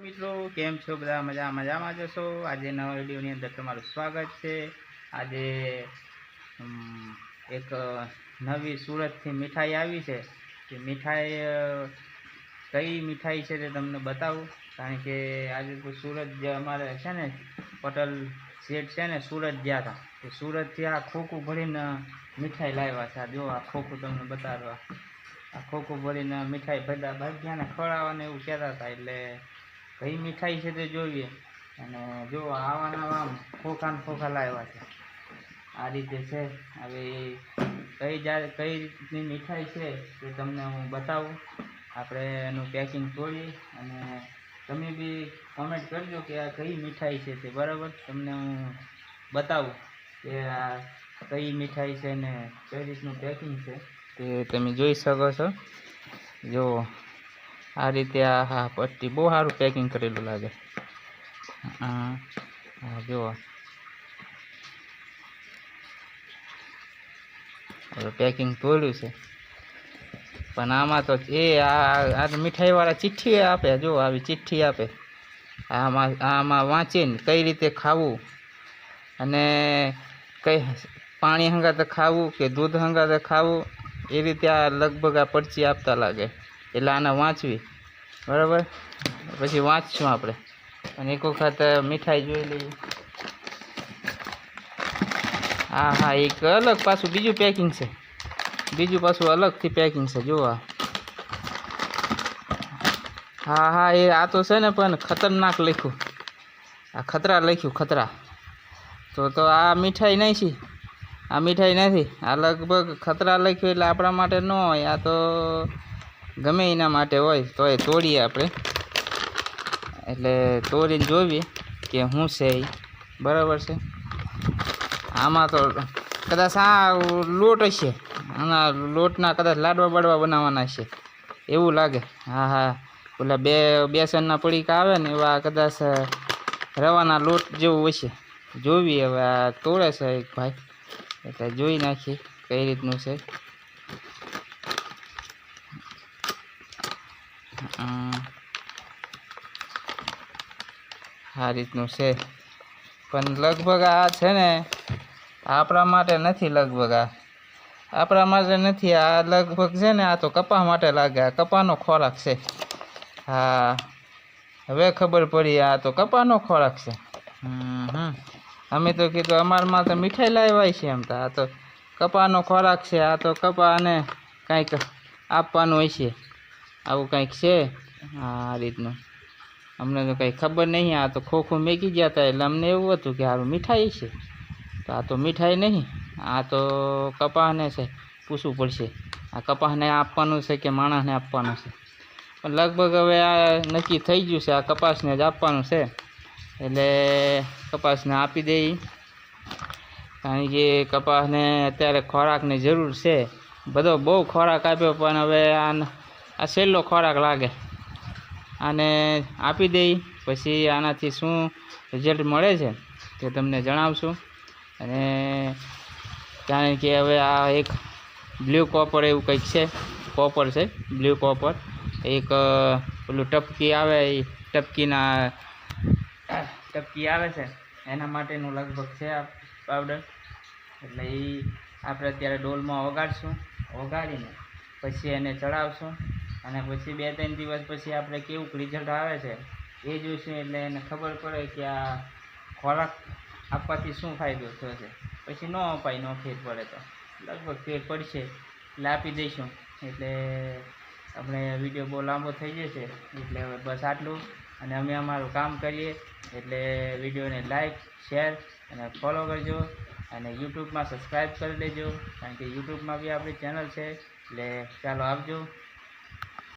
મિત્રો કેમ છો બધા મજામાં જશો। આજે નવા વિડીયોની અંદર તમારું સ્વાગત છે। આજે એક નવી સુરતથી મીઠાઈ આવી છે। તે મીઠાઈ કઈ મીઠાઈ છે તે તમને બતાવું, કારણ કે આજે તો સુરત જે અમારે છે ને પટેલ શેઠ છે ને સુરત ગયા હતા, તો સુરતથી આ ખોખું ભરીને મીઠાઈ લાવ્યા છે। આ જો આ ખોખું તમને બતાવવા, આ ખોખું ભરીને મીઠાઈ બધા ભાગ્યાને ખવડાવવાને એવું કહેતા હતા, એટલે કઈ મીઠાઈ છે તે જોઈએ। અને જો આવા ખોખા લાવ્યા છે, આ રીતે છે। હવે કઈ રીતની મીઠાઈ છે તે તમને હું બતાવું। આપણે એનું પેકિંગ તોડીએ અને તમે બી કોમેન્ટ કરજો કે આ કઈ મીઠાઈ છે તે, બરાબર। તમને હું બતાવું કે આ કઈ મીઠાઈ છે ને કઈ રીતનું પેકિંગ છે તે તમે જોઈ શકો છો। જો આ રીતે આ પટ્ટી બહુ સારું પેકિંગ કરેલું લાગે। હા જો પેકિંગ તોડ્યું છે, પણ આમાં તો આ મીઠાઈવાળા ચિઠ્ઠી આપે। જો આવી ચિઠ્ઠી આપે, આમાં વાંચીને કઈ રીતે ખાવું અને કઈ પાણી હંગાતે ખાવું કે દૂધ હંગાતે ખાવું, એ રીતે આ લગભગ આ પરચી આપતા લાગે। એટલે આને વાંચવી, બરાબર। પછી વાંચશું આપણે અને એક વખત મીઠાઈ જોઈ લઈએ। હા એક અલગ પાછું બીજું પેકિંગ છે, બીજું પાછું અલગથી પેકિંગ છે। જો હા એ આ તો છે ને પણ ખતરનાક લખ્યું, આ ખતરા લખ્યું, ખતરા। તો આ મીઠાઈ નહીં છે, આ મીઠાઈ નથી, આ લગભગ ખતરા લખ્યું, એટલે આપણા માટે ન હોય। આ તો ગમે એના માટે હોય, તો એ તોડીએ આપણે, એટલે તોડીને જોઈએ કે શું છે એ, બરાબર છે। આમાં તો કદાચ આ લોટ હશે, આના લોટના કદાચ લાડવા બાડવા બનાવવાના છે એવું લાગે। હા ઓલા બેસનના પડીકા આવે ને એવા કદાચ રવાના લોટ જેવું હશે। જોવી હવે આ તોડે છે એક ભાઈ, એટલે જોઈ નાખીએ કઈ રીતનું છે। આ રીતનું છે, પણ લગભગ આ છે ને આપણા માટે નથી, લગભગ આ આપણા માટે નથી। આ લગભગ છે ને આ તો કપા માટે લાગે, આ કપાનો ખોરાક છે। હા હવે ખબર પડી, આ તો કપાનો ખોરાક છે। અમે તો કીધું અમારમાં તો મીઠાઈ લાવ્યા છે, એમ તો આ તો કપાનો ખોરાક છે। આ તો કપાને કંઈક આપવાનું હશે, આવું કંઈક છે। આ રીતનું અમને તો કંઈ ખબર નહીં। આ તો ખોખું મેકી ગયા હતા, એટલે અમને એવું હતું કે સારું મીઠાઈ છે, તો આ તો મીઠાઈ નહીં, આ તો કપાસને છે। પૂછવું પડશે આ કપાસને આપવાનું છે કે માણસને આપવાનું છે, પણ લગભગ હવે આ નક્કી થઈ ગયું છે, આ કપાસને જ આપવાનું છે। એટલે કપાસને આપી દઈએ, કારણ કે કપાસને અત્યારે ખોરાકની જરૂર છે। બધો બહુ ખોરાક આપ્યો, પણ હવે આ છેલ્લો ખોરાક લાગે। આને આપી દઈ, પછી આનાથી શું રિઝલ્ટ મળે છે તે તમને જણાવશું। અને કારણ કે હવે આ એક બ્લુ કોપર એવું કંઈક છે, કોપર છે બ્લુ કોપર, એક પેલું ટપકી આવે, એ ટપકી આવે છે એના માટેનું લગભગ છે આ પાવડર। એટલે એ આપણે અત્યારે ડોલમાં ઓગાળશું, ઓગાળીને પછી એને ચડાવશું, અને પછી 2-3 દિવસ પછી આપણે કેવું રિઝલ્ટ આવે છે એ જોઈશું। એટલે એને ખબર પડે કે આ ખોરાક આપવાથી શું ફાયદો થશે। પછી ન અપાય, ન ફેર પડે તો લગભગ ફેર પડશે એટલે આપી દઈશું। એટલે આપણે વિડીયો બહુ લાંબો થઈ જશે, એટલે હવે બસ આટલું। અને અમે અમારું કામ કરીએ, એટલે વિડીયોને લાઈક, શેર અને ફોલો કરજો, અને યુટ્યુબમાં સબસ્ક્રાઈબ કરી લેજો, કારણ કે યુટ્યુબમાં બી આપણી ચેનલ છે। એટલે ચાલો આવજો।